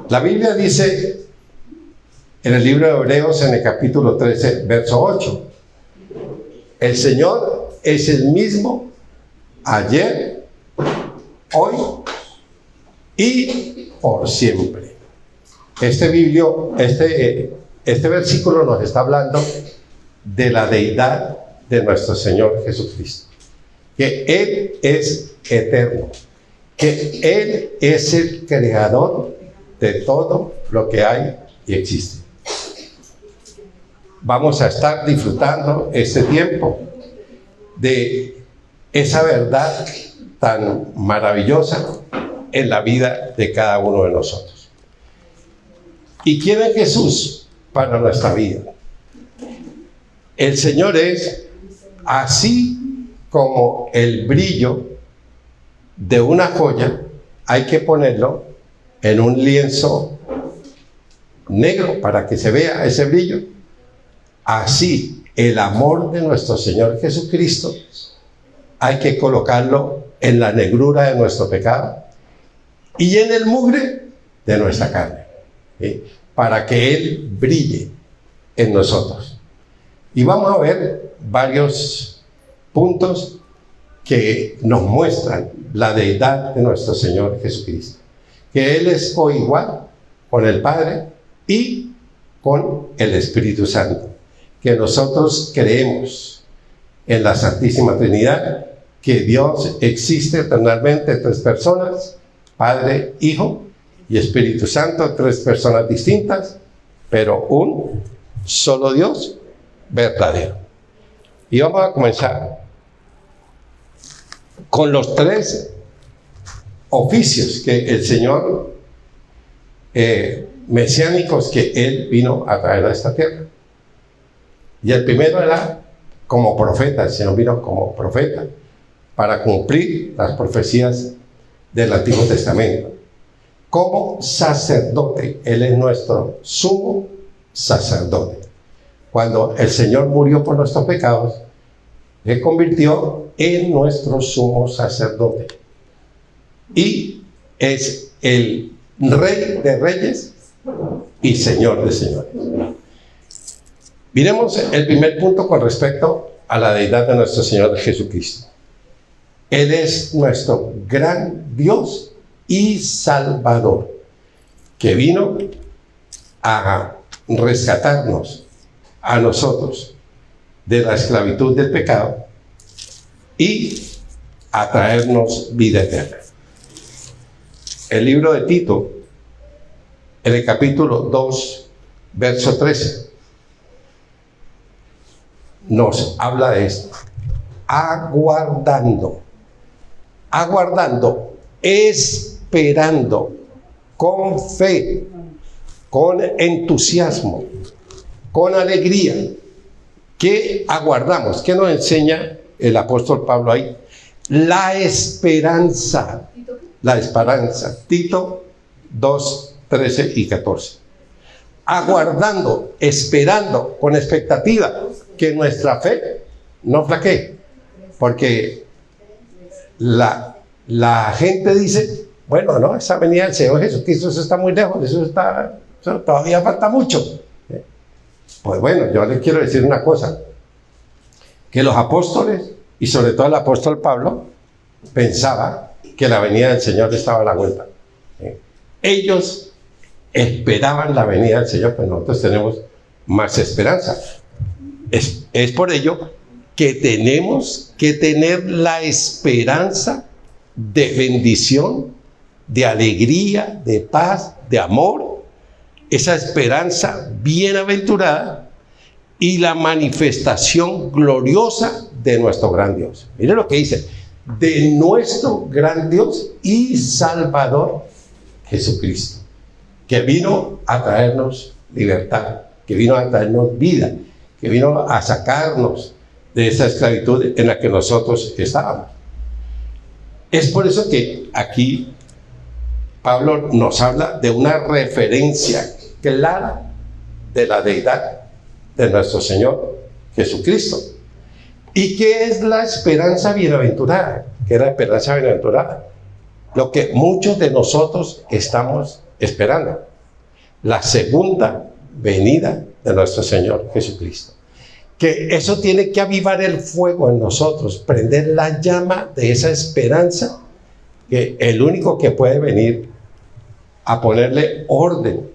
La Biblia dice en el libro de Hebreos, en el capítulo 13, verso 8, el Señor es el mismo ayer, hoy y por siempre. Este versículo nos está hablando de la deidad de nuestro Señor Jesucristo, que Él es eterno, que Él es el creador de todo lo que hay y existe. Vamos a estar disfrutando este tiempo de esa verdad tan maravillosa en la vida de cada uno de nosotros. ¿Y quién es Jesús para nuestra vida? El Señor es así como el brillo de una joya, hay que ponerlo en un lienzo negro para que se vea ese brillo. Así, el amor de nuestro Señor Jesucristo hay que colocarlo en la negrura de nuestro pecado y en el mugre de nuestra carne, ¿sí? Para que Él brille en nosotros. Y vamos a ver varios puntos que nos muestran la deidad de nuestro Señor Jesucristo, que Él es coigual con el Padre y con el Espíritu Santo, que nosotros creemos en la Santísima Trinidad, que Dios existe eternamente, tres personas, Padre, Hijo y Espíritu Santo, tres personas distintas, pero un solo Dios verdadero. Y vamos a comenzar con los tres oficios que el Señor mesiánicos que Él vino a traer a esta tierra. Y el primero era como profeta. El Señor vino como profeta para cumplir las profecías del Antiguo Testamento. Como sacerdote, Él es nuestro sumo sacerdote. Cuando el Señor murió por nuestros pecados, se convirtió en nuestro sumo sacerdote. Y es el Rey de Reyes y Señor de Señores. Miremos el primer punto con respecto a la deidad de nuestro Señor Jesucristo. Él es nuestro gran Dios y Salvador, que vino a rescatarnos a nosotros de la esclavitud del pecado y a traernos vida eterna. El libro de Tito, en el capítulo 2, verso 13, nos habla de esto. Aguardando, esperando, con fe, con entusiasmo, con alegría. ¿Qué aguardamos? ¿Qué nos enseña el apóstol Pablo ahí? La esperanza. La esperanza. Tito 2, 13 y 14. Aguardando, esperando, con expectativa, que nuestra fe no flaquee. Porque la gente dice, bueno, no, esa venida del Señor Jesucristo, eso está muy lejos, eso todavía falta mucho. Pues bueno, yo les quiero decir una cosa, que los apóstoles, y sobre todo el apóstol Pablo, pensaba que la venida del Señor estaba a la vuelta. Ellos esperaban la venida del Señor, pero nosotros tenemos más esperanza. Es por ello que tenemos que tener la esperanza de bendición, de alegría, de paz, de amor, esa esperanza bienaventurada y la manifestación gloriosa de nuestro gran Dios. Miren lo que dice, de nuestro gran Dios y Salvador Jesucristo, que vino a traernos libertad, que vino a traernos vida, que vino a sacarnos de esa esclavitud en la que nosotros estábamos. Es por eso que aquí Pablo nos habla de una referencia clara de la deidad de nuestro Señor Jesucristo. ¿Y qué es la esperanza bienaventurada? ¿Qué es la esperanza bienaventurada? Lo que muchos de nosotros estamos esperando. la segunda venida de nuestro Señor Jesucristo. Que eso tiene que avivar el fuego en nosotros, prender la llama de esa esperanza, que el único que puede venir a ponerle orden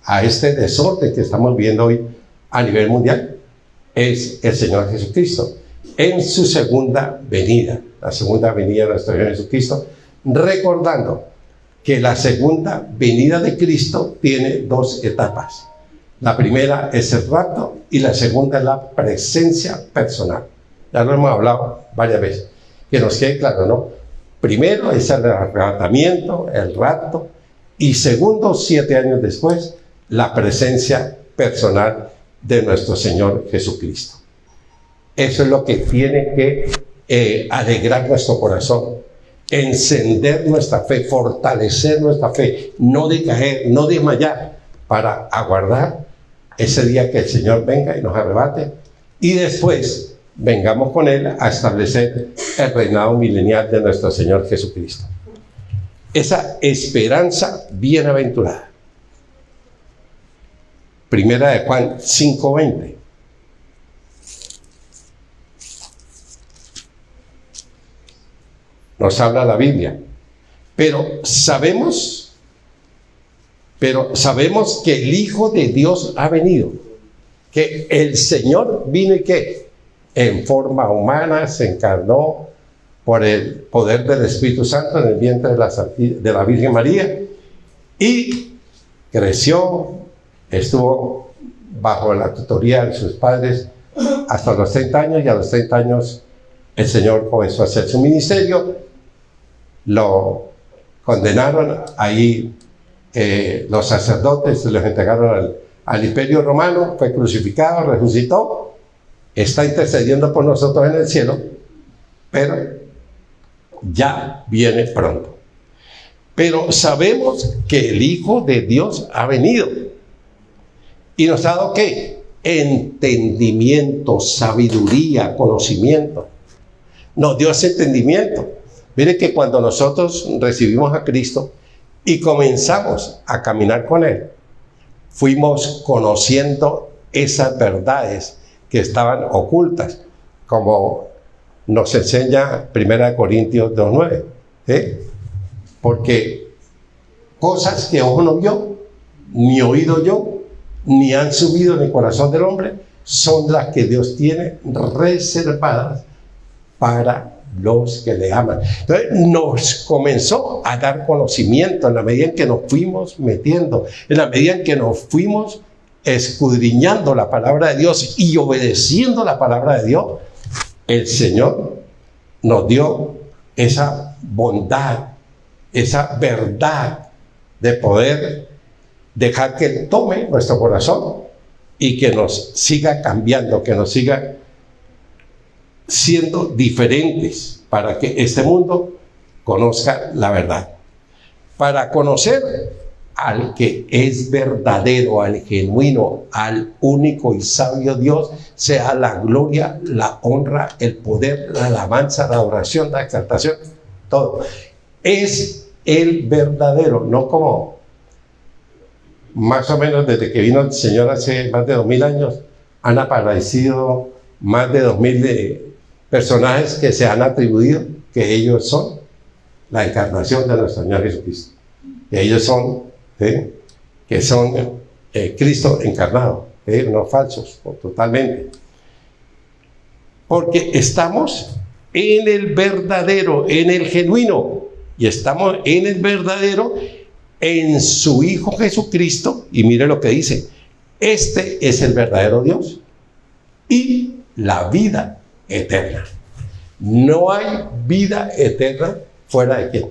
a este desorden que estamos viendo hoy a nivel mundial es el Señor Jesucristo en su segunda venida, la segunda venida de nuestro Señor Jesucristo, recordando que la segunda venida de Cristo tiene dos etapas. La primera es el rapto y la segunda es la presencia personal. Ya lo hemos hablado varias veces. Que nos quede claro, ¿no? Primero es el arrebatamiento, el rapto, y segundo, 7 años después, la presencia personal de nuestro Señor Jesucristo. Eso es lo que tiene que alegrar nuestro corazón, encender nuestra fe, fortalecer nuestra fe, no decaer, no desmayar, para aguardar ese día que el Señor venga y nos arrebate, y después vengamos con Él a establecer el reinado milenial de nuestro Señor Jesucristo. Esa esperanza bienaventurada. Primera de Juan 5:20. Nos habla la Biblia. Pero sabemos que el Hijo de Dios ha venido. Que el Señor vino y que en forma humana se encarnó por el poder del Espíritu Santo en el vientre de la Virgen María, y creció, estuvo bajo la tutoría de sus padres hasta los 30 años, y a los 30 años el Señor comenzó a hacer su ministerio. Lo condenaron ahí, los sacerdotes los entregaron al Imperio Romano, fue crucificado, resucitó, está intercediendo por nosotros en el cielo, pero ya viene pronto. Pero sabemos que el Hijo de Dios ha venido y nos ha dado ¿qué? Entendimiento, sabiduría, conocimiento. Nos dio ese entendimiento. Mire que cuando nosotros recibimos a Cristo y comenzamos a caminar con Él, fuimos conociendo esas verdades que estaban ocultas, como nos enseña 1 Corintios 2:9, ¿sí? Porque cosas que ojo no vio, ni oído yo, ni han subido en el corazón del hombre, son las que Dios tiene reservadas para los que le aman. Entonces nos comenzó a dar conocimiento en la medida en que nos fuimos metiendo, en la medida en que nos fuimos escudriñando la palabra de Dios y obedeciendo la palabra de Dios. El Señor nos dio esa bondad, esa verdad de poder dejar que Él tome nuestro corazón y que nos siga cambiando, que nos siga siendo diferentes, para que este mundo conozca la verdad. Para conocer al que es verdadero, al genuino, al único y sabio Dios, sea la gloria, la honra, el poder, la alabanza, la adoración, la exaltación, todo. Es el verdadero, no como más o menos desde que vino el Señor hace más de 2000 años, han aparecido más de 2000 personajes que se han atribuido que ellos son la encarnación de nuestro Señor Jesucristo. Que ellos son, que son Cristo encarnado, no falsos, totalmente. Porque estamos en el verdadero, en el genuino, y estamos en el verdadero, en su Hijo Jesucristo, y mire lo que dice: este es el verdadero Dios y la vida eterna. No hay vida eterna fuera de quién,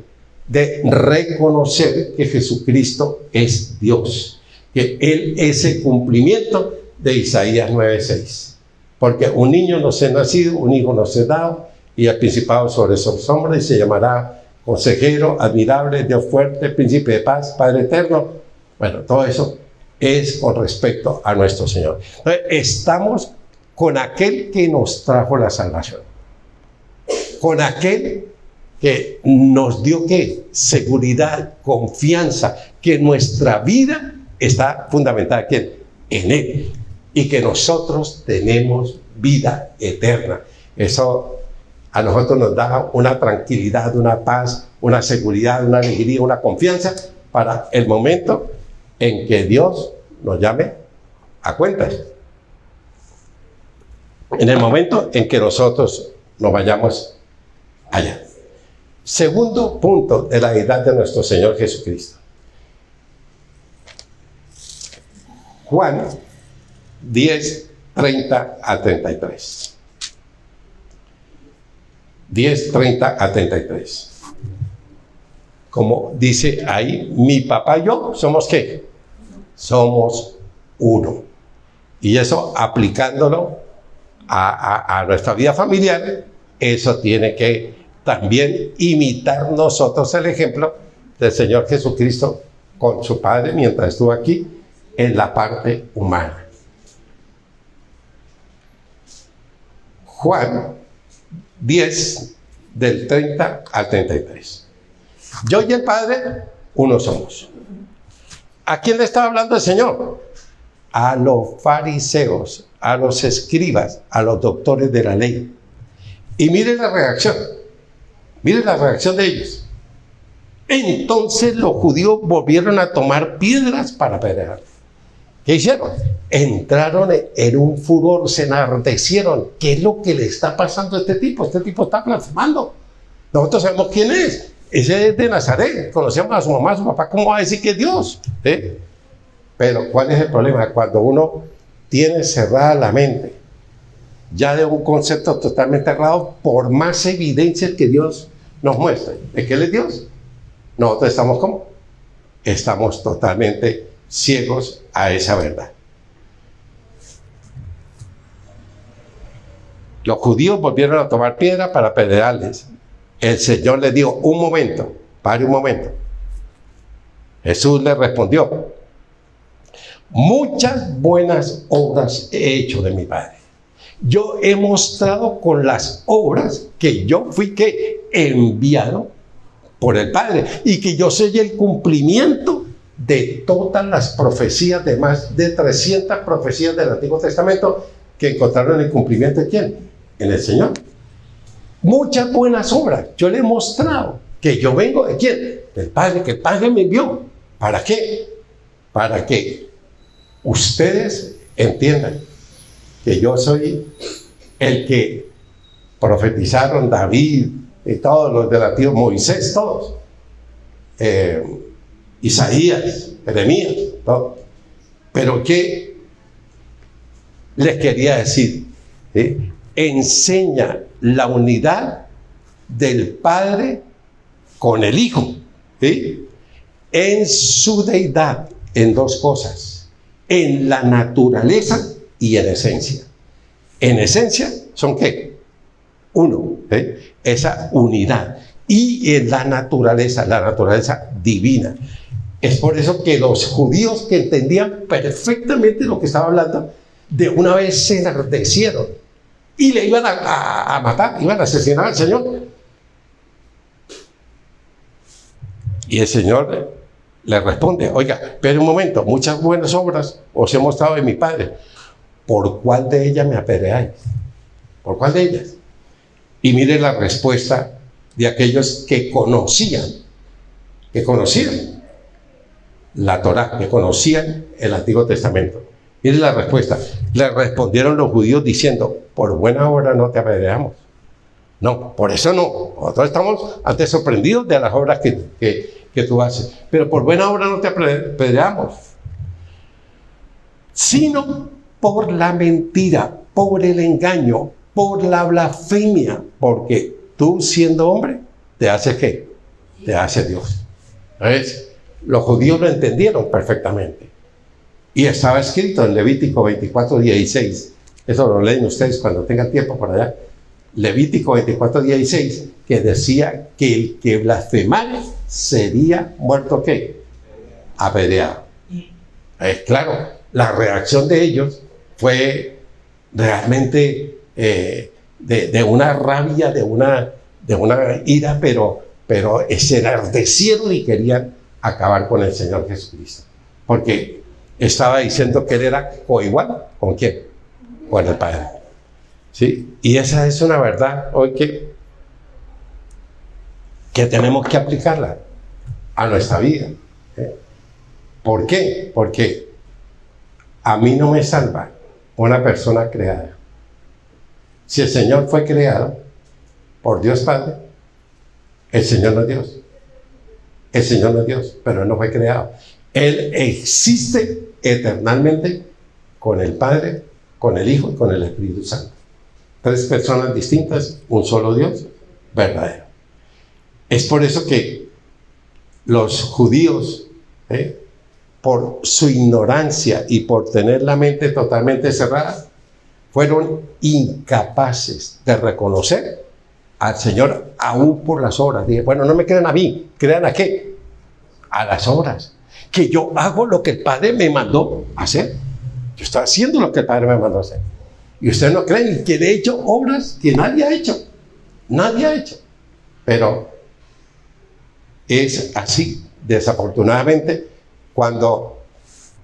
de reconocer que Jesucristo es Dios, que Él es el cumplimiento de Isaías 9:6. Porque un niño nos es nacido, un hijo nos es dado, y el principado sobre sus hombros, y se llamará Consejero, Admirable, Dios Fuerte, Príncipe de Paz, Padre Eterno. Bueno, todo eso es con respecto a nuestro Señor. Entonces, estamos con aquel que nos trajo la salvación, con aquel que nos dio ¿qué? Seguridad, confianza, que nuestra vida está fundamentada ¿quién? En Él. Y que nosotros tenemos vida eterna. Eso a nosotros nos da una tranquilidad, una paz, una seguridad, una alegría, una confianza para el momento en que Dios nos llame a cuentas. En el momento en que nosotros nos vayamos allá. Segundo punto de la deidad de nuestro Señor Jesucristo. Juan 10, 30 a 33. 10, 30 a 33. Como dice ahí, mi papá y yo somos ¿qué? Somos uno. Y eso aplicándolo a nuestra vida familiar, eso tiene que también imitar nosotros el ejemplo del Señor Jesucristo con su Padre mientras estuvo aquí en la parte humana. Juan 10, del 30 al 33. Yo y el Padre, uno somos. ¿A quién le estaba hablando el Señor? A los fariseos, a los escribas, a los doctores de la ley. Y miren la reacción. Miren la reacción de ellos. Entonces los judíos volvieron a tomar piedras para apedrear. ¿Qué hicieron? Entraron en un furor, se enardecieron. ¿Qué es lo que le está pasando a este tipo? Este tipo está blasfemando. Nosotros sabemos quién es. Ese es de Nazaret. Conocemos a su mamá, a su papá. ¿Cómo va a decir que es Dios? ¿Eh? Pero ¿cuál es el problema? Cuando uno tiene cerrada la mente, ya de un concepto totalmente errado, por más evidencias que Dios nos muestre de que Él es Dios, nosotros estamos ¿cómo? Estamos totalmente ciegos a esa verdad. Los judíos volvieron a tomar piedra para apedrearles. El Señor les dijo, un momento, pare un momento. Jesús les respondió, muchas buenas obras he hecho de mi Padre. Yo he mostrado con las obras que yo fui enviado por el Padre y que yo soy el cumplimiento de todas las profecías, de más de 300 profecías del Antiguo Testamento que encontraron el cumplimiento de ¿quién? En el Señor. Muchas buenas obras. Yo le he mostrado que yo vengo de ¿quién? Del Padre, que el Padre me envió. ¿Para qué? Para que ustedes entiendan que yo soy el que profetizaron David y todos los del Antiguo, Moisés, todos. Isaías, Jeremías, todo. Pero ¿qué les quería decir? Enseña la unidad del Padre con el Hijo, ¿sí? En su deidad, en dos cosas, en la naturaleza y en esencia. En esencia son ¿qué? Uno, esa unidad. Y en la naturaleza divina. Es por eso que los judíos que entendían perfectamente lo que estaba hablando, de una vez se enardecieron y le iban a matar, iban a asesinar al Señor. Y el Señor le responde, oiga, espere un momento, muchas buenas obras os he mostrado de mi Padre. ¿Por cuál de ellas me apedreáis? ¿Por cuál de ellas? Y mire la respuesta de aquellos que conocían la Torá, que conocían el Antiguo Testamento. Mire la respuesta. Le respondieron los judíos diciendo, por buena obra no te apedreamos. No, por eso no. Nosotros estamos antes sorprendidos de las obras que tú haces. Pero por buena obra no te apedreamos. Sino por la mentira, por el engaño, por la blasfemia. Porque tú siendo hombre, ¿te haces qué? Te hace Dios. ¿Ves? Los judíos lo entendieron perfectamente. Y estaba escrito en Levítico 24, 16. Eso lo leen ustedes cuando tengan tiempo por allá. Levítico 24, 16, que decía que el que blasfemara sería muerto ¿qué? Apedreado. Claro, la reacción de ellos fue realmente de una rabia, de una ira, pero se enardecieron y querían acabar con el Señor Jesucristo. Porque estaba diciendo que él era coigual. ¿Con quién? Con el Padre. ¿Sí? Y esa es una verdad hoy que tenemos que aplicarla a nuestra vida. ¿Por qué? Porque a mí no me salva una persona creada. Si el Señor fue creado por Dios Padre, el Señor no es Dios. El Señor no es Dios, pero Él no fue creado. Él existe eternamente con el Padre, con el Hijo y con el Espíritu Santo. 3 personas distintas, un solo Dios verdadero. Es por eso que los judíos, por su ignorancia y por tener la mente totalmente cerrada, fueron incapaces de reconocer al Señor aún por las obras. Dije, bueno, no me crean a mí, crean a qué, a las obras, que yo hago lo que el Padre me mandó hacer. Yo estoy haciendo lo que el Padre me mandó hacer. Y ustedes no creen que he hecho obras que nadie ha hecho. Nadie ha hecho. Pero es así, desafortunadamente, cuando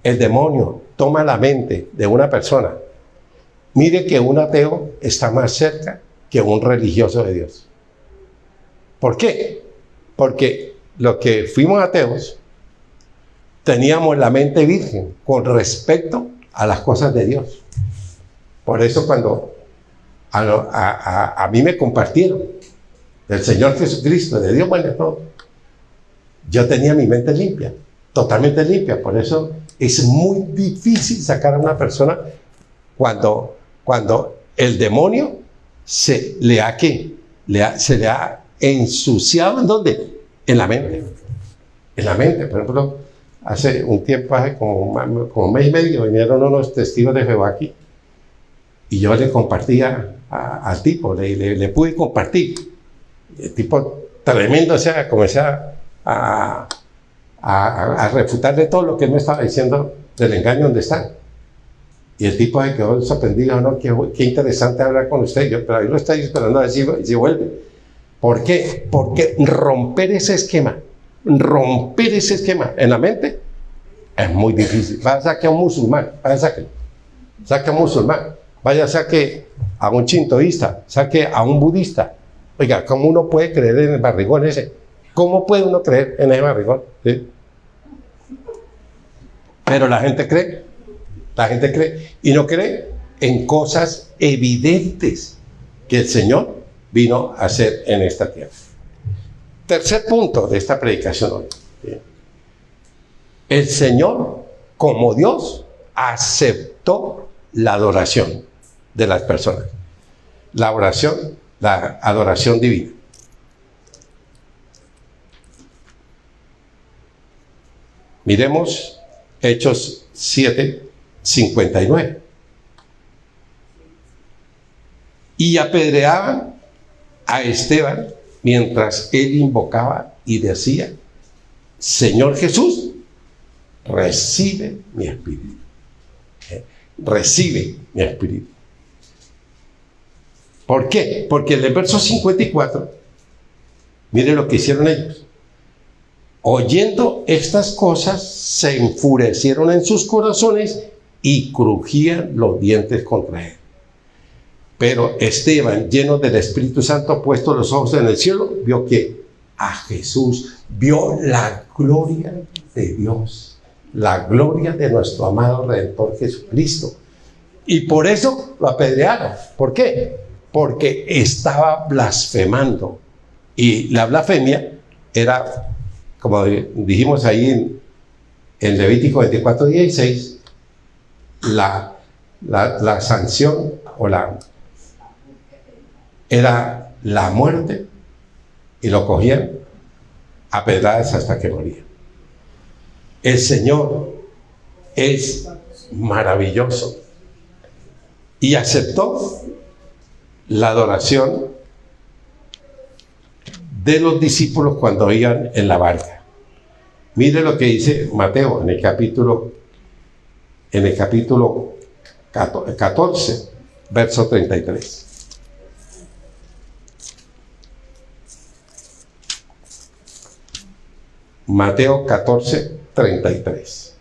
el demonio toma la mente de una persona. Mire que un ateo está más cerca que un religioso de Dios. ¿Por qué? Porque los que fuimos ateos teníamos la mente virgen con respecto a las cosas de Dios. Por eso cuando a mí me compartieron del Señor Jesucristo, de Dios bueno todo, yo tenía mi mente limpia, totalmente limpia. Por eso es muy difícil sacar a una persona cuando el demonio se le ha ensuciado. ¿En dónde? En la mente. En la mente. Por ejemplo, hace un tiempo, hace como un mes y medio, vinieron unos testigos de Jehová aquí. Y yo le compartía al tipo, le pude compartir. El tipo tremendo, o sea, comencé a refutarle todo lo que él me estaba diciendo del engaño donde está. Y el tipo se quedó sorprendido, ¿no? Qué interesante hablar con usted. Yo, pero ahí lo estoy esperando a ver si vuelve. ¿Por qué? Porque romper ese esquema en la mente es muy difícil. Vaya a sacar a un musulmán, saque a un musulmán, vaya a saque a un chintoísta, saque a un budista. Oiga, ¿cómo uno puede creer en el barrigón ese? ¿Cómo puede uno creer en ese barrigón? ¿Sí? Pero la gente cree y no cree en cosas evidentes que el Señor vino a hacer en esta tierra. Tercer punto de esta predicación hoy. El Señor, como Dios, aceptó la adoración de las personas. La adoración divina. Miremos Hechos 7:59. Y apedreaban a Esteban mientras él invocaba y decía: Señor Jesús, recibe mi espíritu. Recibe mi espíritu. ¿Por qué? Porque en el verso 54, miren lo que hicieron ellos. Oyendo estas cosas, se enfurecieron en sus corazones y crujían los dientes contra él. Pero Esteban, lleno del Espíritu Santo, puesto los ojos en el cielo, vio que a Jesús, vio la gloria de Dios, la gloria de nuestro amado Redentor Jesucristo. Y por eso lo apedrearon. ¿Por qué? Porque estaba blasfemando. Y la blasfemia era, como dijimos ahí en Levítico 24:16, la sanción era la muerte, y lo cogían a pedradas hasta que moría. El Señor es maravilloso y aceptó la adoración de los discípulos cuando iban en la barca. Mire lo que dice Mateo en el capítulo 14, verso 33. Mateo 14:33.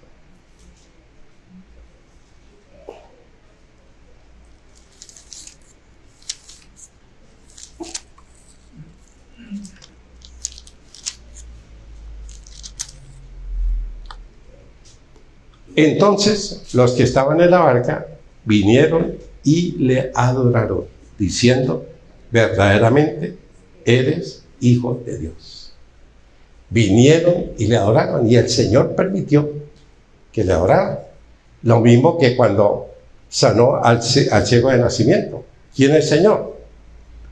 Entonces los que estaban en la barca vinieron y le adoraron, diciendo, verdaderamente eres Hijo de Dios. Vinieron y le adoraron, y el Señor permitió que le adoraran. Lo mismo que cuando sanó al ciego de nacimiento. ¿Quién es el Señor?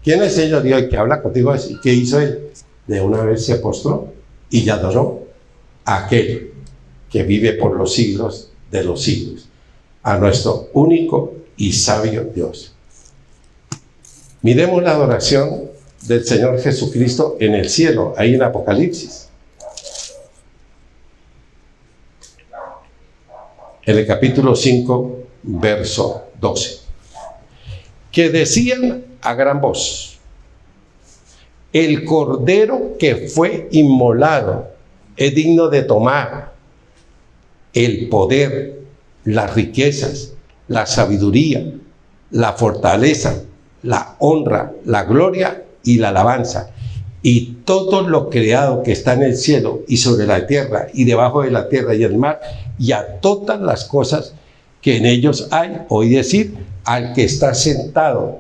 ¿Quién es el Señor Dios que habla contigo? ¿Qué hizo él? De una vez se postró y adoró a aquel que vive por los siglos de los siglos, a nuestro único y sabio Dios. Miremos la adoración del Señor Jesucristo en el cielo, ahí en Apocalipsis. En el capítulo 5, verso 12. Que decían a gran voz, el Cordero que fue inmolado es digno de tomar el poder, las riquezas, la sabiduría, la fortaleza, la honra, la gloria y la alabanza. Y todo lo creado que está en el cielo y sobre la tierra y debajo de la tierra y el mar, y a todas las cosas que en ellos hay, oí decir, al que está sentado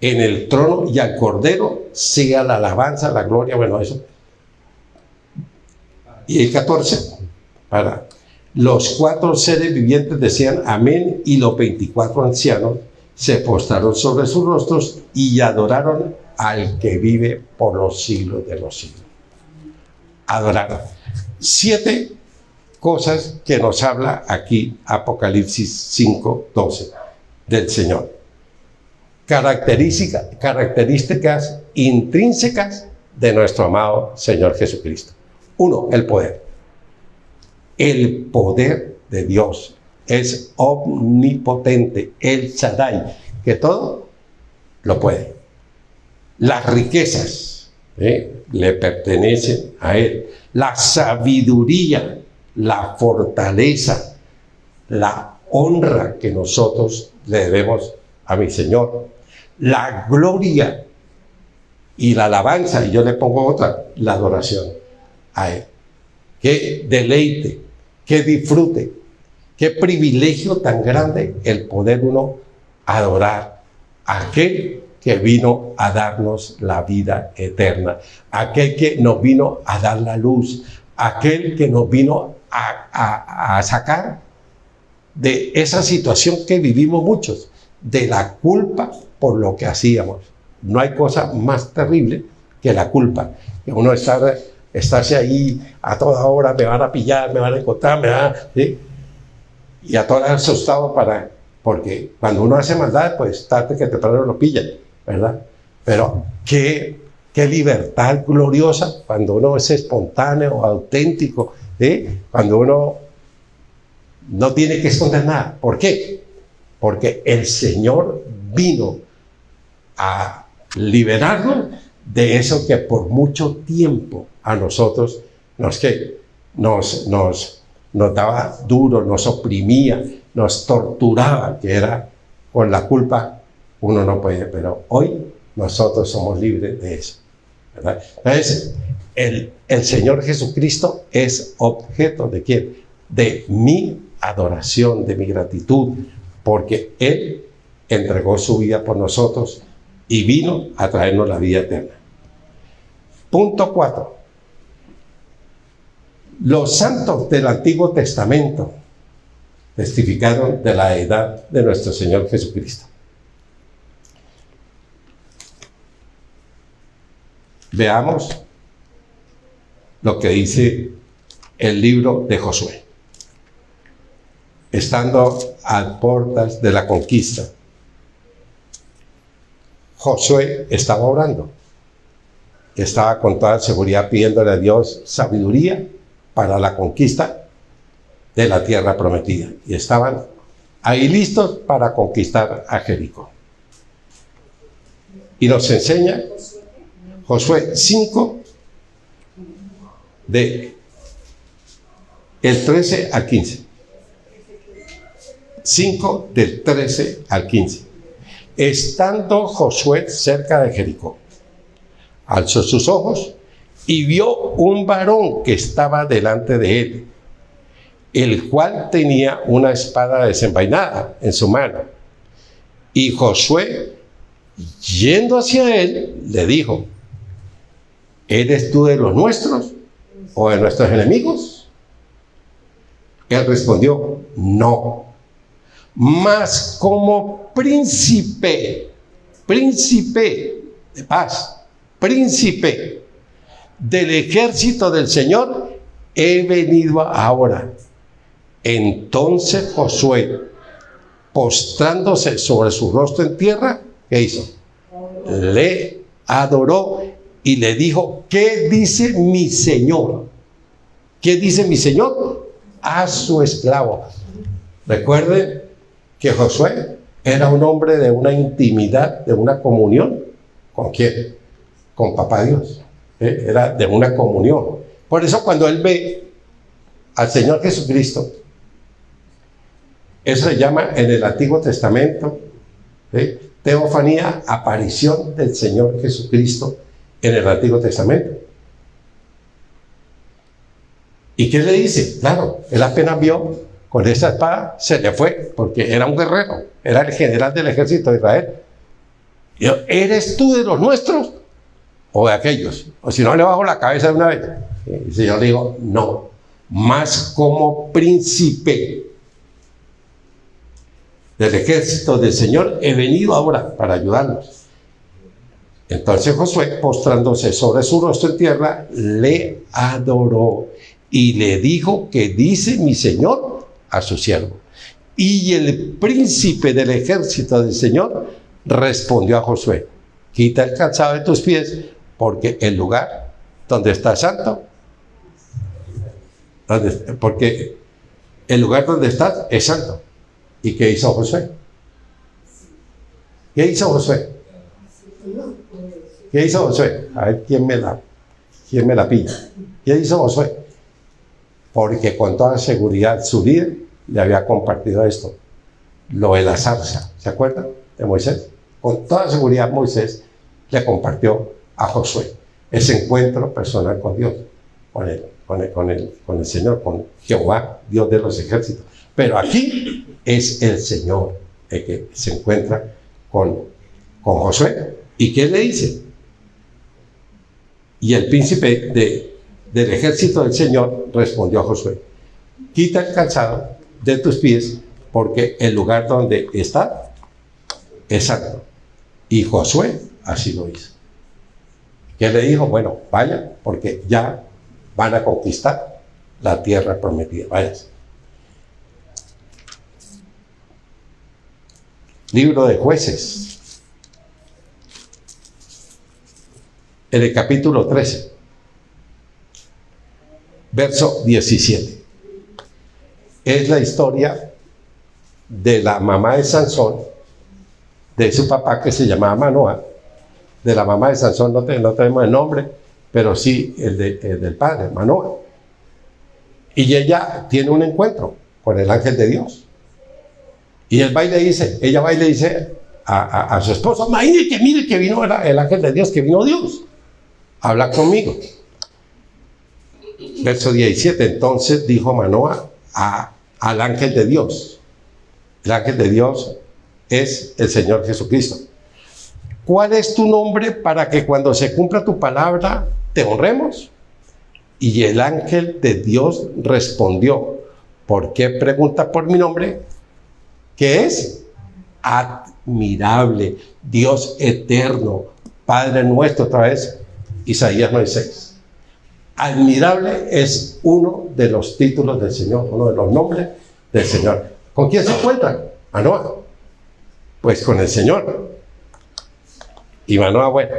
en el trono y al Cordero, sea la alabanza, la gloria, bueno, eso. Y el 14, para los 4 seres vivientes decían amén, y los 24 ancianos se postraron sobre sus rostros y adoraron al que vive por los siglos de los siglos. Adoraron. 7 cosas que nos habla aquí Apocalipsis 5, 12 del Señor. Características intrínsecas de nuestro amado Señor Jesucristo. 1, el poder. El poder de Dios es omnipotente, el Shaddai, que todo lo puede. Las riquezas le pertenecen a Él. La sabiduría, la fortaleza, la honra que nosotros le debemos a mi Señor. La gloria y la alabanza, y yo le pongo otra, la adoración a Él. Qué deleite, qué disfrute, qué privilegio tan grande el poder uno adorar a aquel que vino a darnos la vida eterna, aquel que nos vino a dar la luz, aquel que nos vino a sacar de esa situación que vivimos muchos, de la culpa por lo que hacíamos. No hay cosa más terrible que la culpa, que uno estarse ahí a toda hora, me van a pillar, me van a encontrar, ¿sí? Y a toda hora asustado porque cuando uno hace maldad, pues tarde que temprano lo pillan, ¿verdad? Pero qué libertad gloriosa cuando uno es espontáneo, auténtico, ¿sí? Cuando uno no tiene que esconder nada. ¿Por qué? Porque el Señor vino a liberarnos de eso que por mucho tiempo a nosotros nos daba duro, nos oprimía, nos torturaba, que era con la culpa uno no puede, pero hoy nosotros somos libres de eso, ¿verdad? Entonces, el Señor Jesucristo es objeto ¿de quién? De mi adoración, de mi gratitud, porque Él entregó su vida por nosotros y vino a traernos la vida eterna. Punto 4. Los santos del Antiguo Testamento testificaron de la deidad de nuestro Señor Jesucristo. Veamos lo que dice el libro de Josué. Estando a puertas de la conquista, Josué estaba orando. Estaba con toda seguridad pidiéndole a Dios sabiduría para la conquista de la tierra prometida. Y estaban ahí listos para conquistar a Jericó. Y nos enseña Josué 5, de el 13 al 15. 5 del 13 al 15. Estando Josué cerca de Jericó, alzó sus ojos y vio un varón que estaba delante de él, el cual tenía una espada desenvainada en su mano. Y Josué, yendo hacia él, le dijo: ¿eres tú de los nuestros o de nuestros enemigos? Él respondió: no, mas como príncipe de paz, príncipe del ejército del Señor, he venido ahora. Entonces Josué, postrándose sobre su rostro en tierra, ¿qué hizo? Le adoró y le dijo: ¿qué dice mi Señor? ¿Qué dice mi Señor? A su esclavo. Recuerden que Josué era un hombre de una intimidad, de una comunión. ¿Con quién? Con Papá Dios. Era de una comunión. Por eso cuando él ve al Señor Jesucristo, eso se llama en el Antiguo Testamento, teofanía, aparición del Señor Jesucristo en el Antiguo Testamento. ¿Y qué le dice? Claro, él apenas vio con esa espada, se le fue, porque era un guerrero, era el general del ejército de Israel. Y yo: ¿eres tú de los nuestros o de aquellos? O si no, le bajo la cabeza de una vez. Y el Señor le dijo: no, más como príncipe del ejército del Señor he venido ahora para ayudarnos. Entonces Josué, postrándose sobre su rostro en tierra, le adoró y le dijo: ¿qué dice mi Señor a su siervo? Y el príncipe del ejército del Señor respondió a Josué: quita el calzado de tus pies, porque el lugar donde estás santo, porque el lugar donde estás es santo. ¿Y qué hizo Josué? ¿Qué hizo Josué? ¿Qué hizo Josué? A ver quién me la pilla. ¿Qué hizo Josué? Porque con toda seguridad su líder le había compartido esto, lo de la zarza. ¿Se acuerdan de Moisés? Con toda seguridad Moisés le compartió a Josué ese encuentro personal con Dios, con el Señor, con Jehová, Dios de los ejércitos. Pero aquí es el Señor el que se encuentra con Josué. ¿Y qué le dice? Y el príncipe del ejército del Señor respondió a Josué: quita el calzado de tus pies, porque el lugar donde está es santo. Y Josué así lo hizo. ¿Qué le dijo? Bueno, vayan, porque ya van a conquistar la tierra prometida. Váyanse. Libro de Jueces, en el capítulo 13, verso 17. Es la historia de la mamá de Sansón, de su papá que se llamaba Manoah. De la mamá de Sansón no tenemos el nombre, pero sí el del padre, Manoah. Y ella tiene un encuentro con el ángel de Dios. Y ella va y le dice a su esposo: mire que vino el ángel de Dios, que vino Dios a hablar conmigo. Verso 17. Entonces dijo Manoah al ángel de Dios. El ángel de Dios es el Señor Jesucristo: ¿cuál es tu nombre para que cuando se cumpla tu palabra te honremos? Y el ángel de Dios respondió: ¿por qué preguntas por mi nombre? ¿Qué es? Admirable, Dios eterno, Padre nuestro. Otra vez, Isaías 9:6. Admirable es uno de los títulos del Señor, uno de los nombres del Señor. ¿Con quién se encuentran? Manoah. Pues con el Señor. Y Manoah, bueno,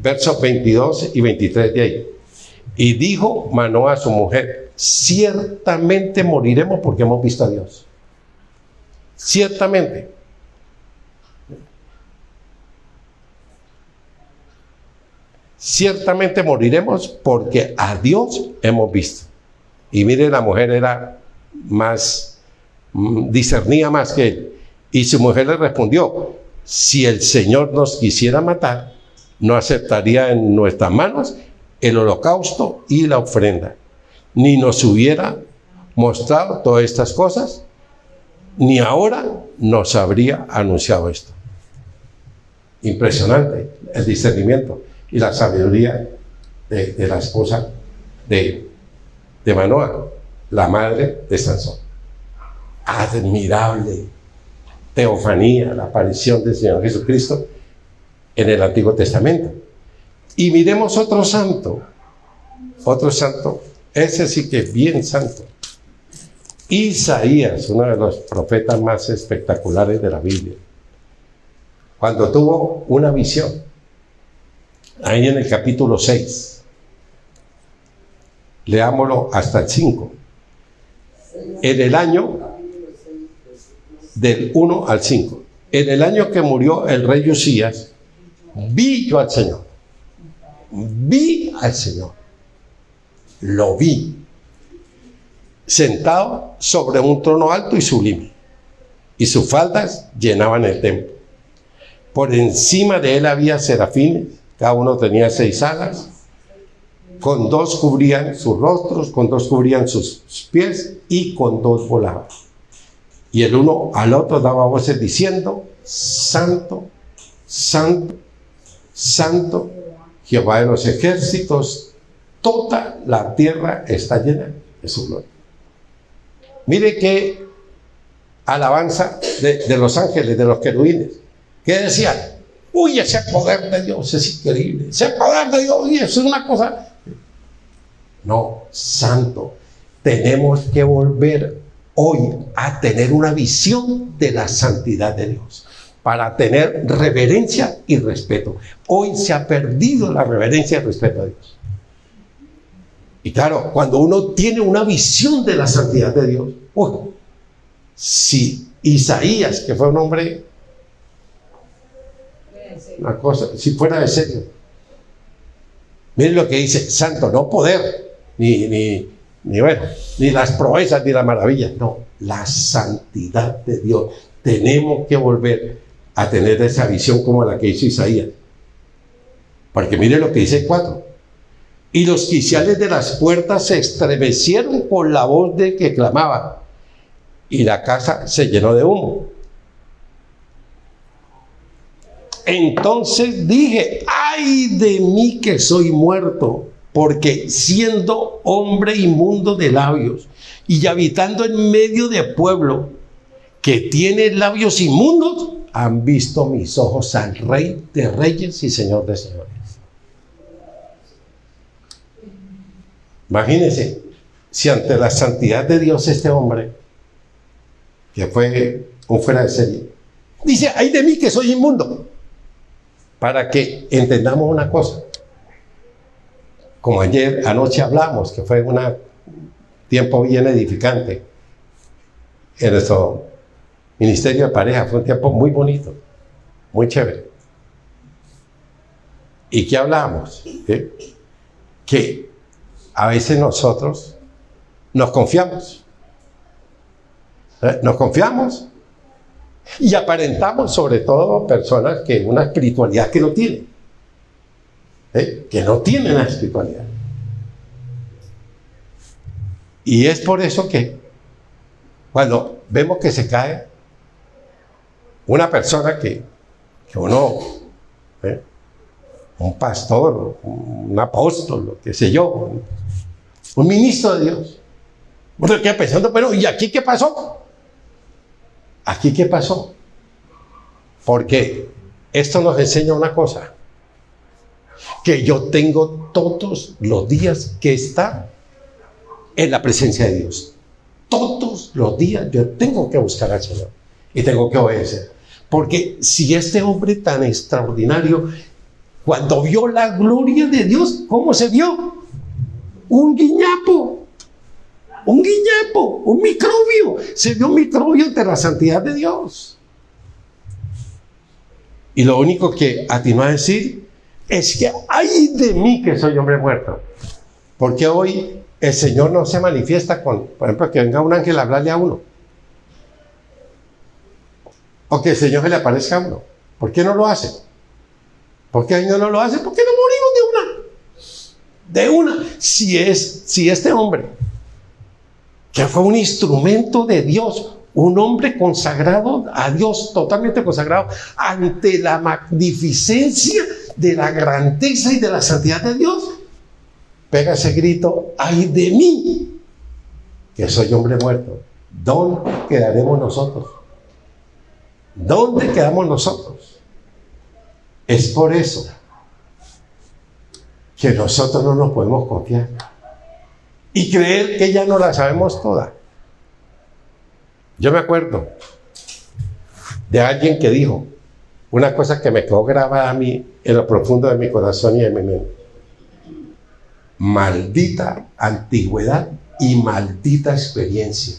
versos 22 y 23 de ahí. Y dijo Manoah a su mujer: ciertamente moriremos porque hemos visto a Dios. Ciertamente. Ciertamente moriremos porque a Dios hemos visto. Y mire, la mujer era más, discernía más que él. Y su mujer le respondió: si el Señor nos quisiera matar, no aceptaría en nuestras manos el holocausto y la ofrenda, ni nos hubiera mostrado todas estas cosas, ni ahora nos habría anunciado esto. Impresionante el discernimiento y la sabiduría de la esposa de Manoah, la madre de Sansón. Admirable teofanía, la aparición del Señor Jesucristo en el Antiguo Testamento. Y miremos otro santo, ese sí que es bien santo. Isaías, uno de los profetas más espectaculares de la Biblia, cuando tuvo una visión, ahí en el capítulo 6, leámoslo hasta el 5, en el año del 1 al 5, en el año que murió el rey Usías, vi yo al Señor, lo vi, sentado sobre un trono alto y sublime, y sus faldas llenaban el templo. Por encima de él había serafines, cada uno tenía 6 alas, con 2 cubrían sus rostros, con 2 cubrían sus pies, y con 2 volaban. Y el uno al otro daba voces diciendo: Santo, Santo, Santo, Jehová de los ejércitos, toda la tierra está llena de su gloria. Mire qué alabanza de los ángeles, de los querubines, que decían: uy, ese poder de Dios es increíble, ese poder de Dios, y eso es una cosa. No, santo, tenemos que volver hoy a tener una visión de la santidad de Dios, para tener reverencia y respeto. Hoy se ha perdido la reverencia y el respeto a Dios. Y claro, cuando uno tiene una visión de la santidad de Dios, si Isaías, que fue un hombre, una cosa, si fuera de serio, miren lo que dice: santo, no poder, ni las proezas, ni las maravillas, no, la santidad de Dios. Tenemos que volver a tener esa visión como la que hizo Isaías. Porque miren lo que dice el 4. Y los quiciales de las puertas se estremecieron con la voz de que clamaba, y la casa se llenó de humo. Entonces dije: ay de mí que soy muerto, porque siendo hombre inmundo de labios y habitando en medio de pueblo que tiene labios inmundos, han visto mis ojos al Rey de Reyes y Señor de Señores. Imagínense, si ante la santidad de Dios este hombre, que fue un fuera de serie, dice: ay de mí que soy inmundo. Para que entendamos una cosa, como anoche hablamos, que fue un tiempo bien edificante en nuestro ministerio de pareja, fue un tiempo muy bonito, muy chévere. ¿Y qué hablamos? Que a veces nosotros nos confiamos y aparentamos, sobre todo personas que una espiritualidad que no tienen, que no tienen la espiritualidad. Y es por eso que cuando vemos que se cae una persona que uno, un pastor, un apóstol, lo que sé yo, un ministro de Dios, uno queda pensando: pero ¿y aquí qué pasó? ¿Aquí qué pasó? Porque esto nos enseña una cosa: que yo tengo todos los días que estar en la presencia de Dios. Todos los días yo tengo que buscar al Señor y tengo que obedecer. Porque si este hombre tan extraordinario, cuando vio la gloria de Dios, ¿cómo se vio? Un guiñapo, un microbio. Se vio un microbio ante la santidad de Dios. Y lo único que atinó a decir es que ay de mí que soy hombre muerto. Porque hoy el Señor no se manifiesta con, por ejemplo, que venga un ángel a hablarle a uno, o que el Señor se le aparezca a uno. ¿Por qué no lo hace? ¿Por qué el Señor no lo hace? Porque no morimos de una. Si este hombre que fue un instrumento de Dios, un hombre consagrado a Dios, totalmente consagrado ante la magnificencia de la grandeza y de la santidad de Dios, pega ese grito: ¡ay de mí, que soy hombre muerto! ¿Dónde quedaremos nosotros? ¿Dónde quedamos nosotros? Es por eso que nosotros no nos podemos confiar y creer que ya no la sabemos toda. Yo me acuerdo de alguien que dijo una cosa que me quedó grabada a mí en lo profundo de mi corazón y de mi mente: maldita antigüedad y maldita experiencia.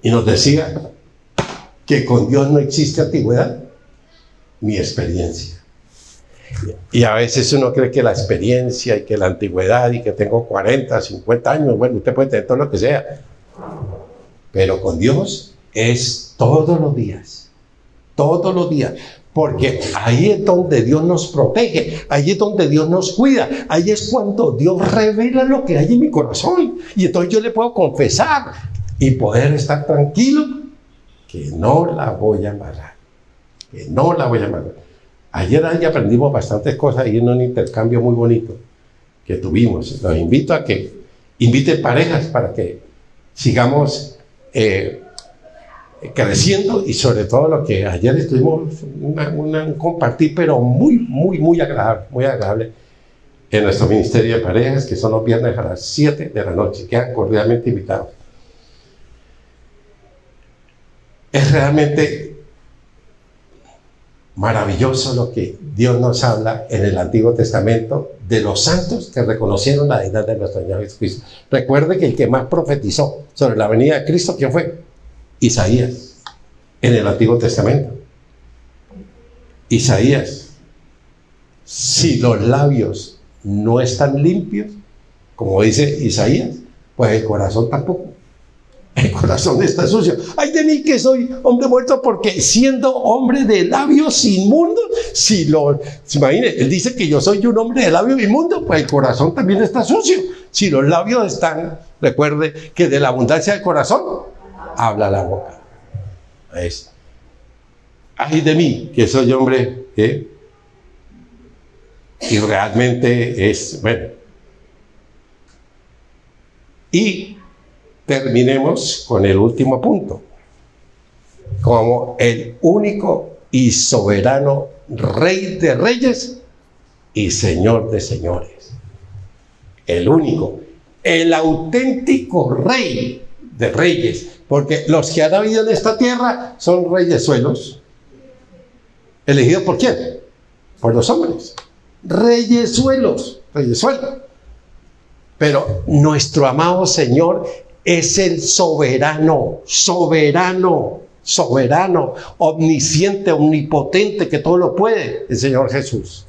Y nos decía que con Dios no existe antigüedad ni experiencia. Y a veces uno cree que la experiencia y que la antigüedad y que tengo 40, 50 años, bueno, usted puede tener todo lo que sea, pero con Dios es todos los días, porque ahí es donde Dios nos protege, ahí es donde Dios nos cuida, ahí es cuando Dios revela lo que hay en mi corazón, y entonces yo le puedo confesar y poder estar tranquilo que no la voy a embarrar, Ayer ahí aprendimos bastantes cosas y en un intercambio muy bonito que tuvimos. Los invito a que inviten parejas para que sigamos creciendo, y sobre todo lo que ayer estuvimos un compartir, pero muy agradable en nuestro ministerio de parejas, que son los viernes a las 7 de la noche. Quedan cordialmente invitados. Es realmente maravilloso lo que Dios nos habla en el Antiguo Testamento de los santos que reconocieron la deidad de nuestro Señor Jesucristo. Recuerde que el que más profetizó sobre la venida de Cristo, ¿quién fue? Isaías, en el Antiguo Testamento. Isaías: si los labios no están limpios, como dice Isaías, pues el corazón tampoco. El corazón está sucio. ¡Ay de mí, que soy hombre muerto! Porque siendo hombre de labios inmundos, imagine, él dice que yo soy un hombre de labios inmundos, pues el corazón también está sucio. Si los labios están, recuerde que de la abundancia del corazón habla la boca. ¡Ay de mí, que soy hombre! Y realmente es, bueno. Y terminemos con el último punto. Como el único y soberano Rey de reyes y Señor de señores. El único, el auténtico Rey de reyes. Porque los que han habido en esta tierra son reyesuelos. ¿Elegidos por quién? Por los hombres. Reyesuelos. Pero nuestro amado Señor es el soberano, omnisciente, omnipotente, que todo lo puede, el Señor Jesús.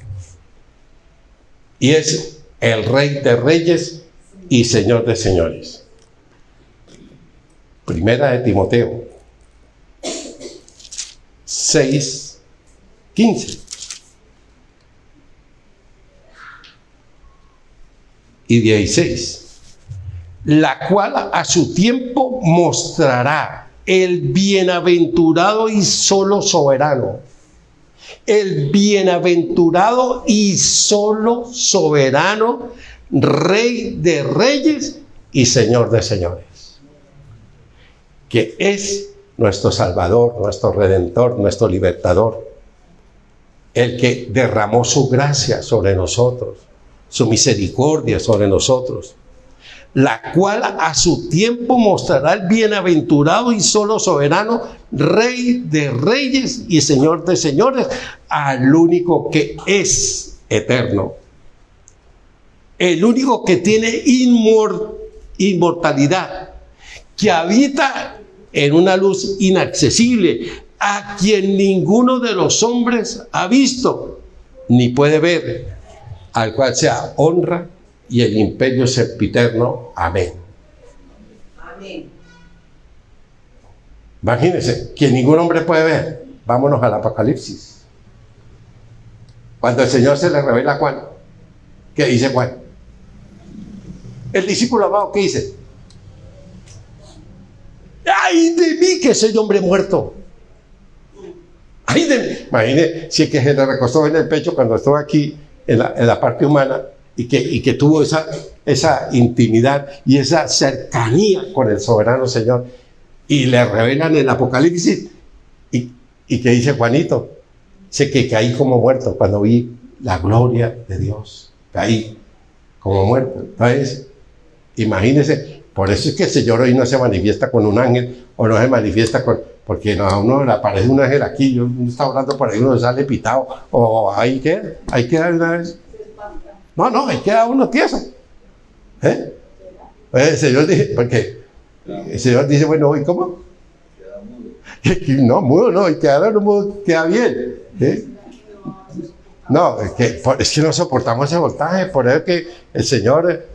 Y es el Rey de reyes y Señor de señores. Primera de Timoteo 6:15 y 16. La cual a su tiempo mostrará el bienaventurado y solo soberano. El bienaventurado y solo soberano, Rey de reyes y Señor de señores. Que es nuestro Salvador, nuestro Redentor, nuestro Libertador. El que derramó su gracia sobre nosotros, su misericordia sobre nosotros. La cual a su tiempo mostrará el bienaventurado y solo soberano, Rey de reyes y Señor de señores, al único que es eterno, el único que tiene inmortalidad, que habita en una luz inaccesible, a quien ninguno de los hombres ha visto ni puede ver, al cual sea honra y el imperio sempiterno. Amén. Amén. Imagínense, que ningún hombre puede ver. Vámonos al Apocalipsis. Cuando el Señor se le revela a Juan, ¿qué dice Juan? El discípulo amado, ¿qué dice? ¡Ay de mí que soy hombre muerto! ¡Ay de mí! Imagine si es que se le recostó en el pecho cuando estuvo aquí en la parte humana y que tuvo esa intimidad y esa cercanía con el soberano Señor, y le revelan el Apocalipsis y que dice Juanito, sé que caí como muerto cuando vi la gloria de Dios, caí como muerto. Entonces, imagínense, por eso es que el Señor hoy no se manifiesta con un ángel o no se manifiesta porque a uno le aparece un ángel aquí, uno está orando por ahí, uno sale pitado, o ahí queda una vez. No, ahí queda uno tieso. El Señor dice, porque el Señor dice, bueno, ¿y cómo? No, mudo no, y quedar mudo queda bien. No, es que no soportamos ese voltaje, por eso que el Señor...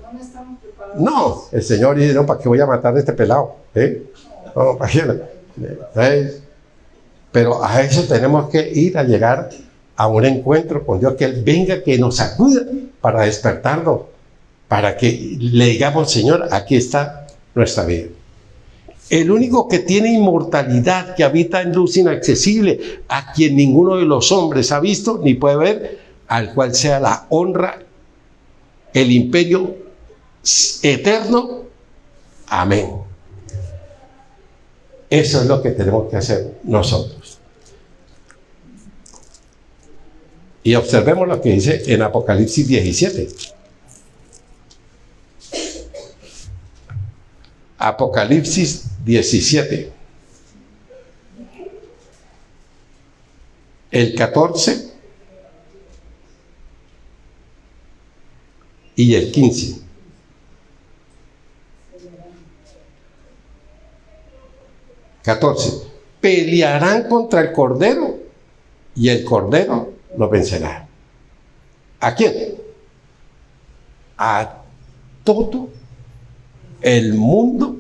No, el Señor dice, no, ¿para qué voy a matar a este pelado? No, ¿para qué? Entonces, pero a eso tenemos que ir a llegar a un encuentro con Dios, que Él venga, que nos acuda para despertarnos, para que le digamos, Señor, aquí está nuestra vida. El único que tiene inmortalidad, que habita en luz inaccesible, a quien ninguno de los hombres ha visto ni puede ver, al cual sea la honra, el imperio eterno. Amén. Eso es lo que tenemos que hacer nosotros. Y observemos lo que dice en Apocalipsis 17. Apocalipsis 17. El 14 y el 15. Pelearán contra el Cordero y el Cordero lo vencerá. ¿A quién? A todo el mundo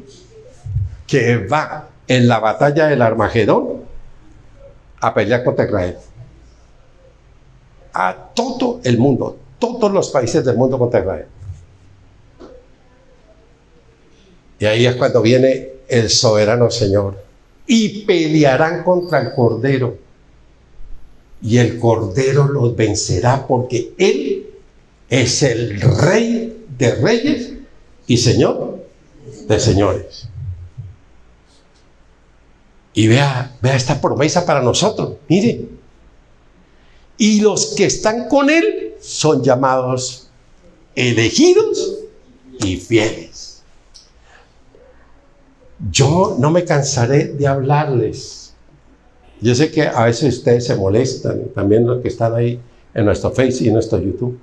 que va en la batalla del Armagedón a pelear contra Israel. A todo el mundo, todos los países del mundo contra Israel. Y ahí es cuando viene el soberano Señor. Y pelearán contra el Cordero. Y el Cordero los vencerá, porque Él es el Rey de reyes y Señor de señores. Y vea esta promesa para nosotros. Mire. Y los que están con Él son llamados elegidos y fieles. Yo no me cansaré de hablarles. Yo sé que a veces ustedes se molestan, también los que están ahí en nuestro Face y en nuestro YouTube,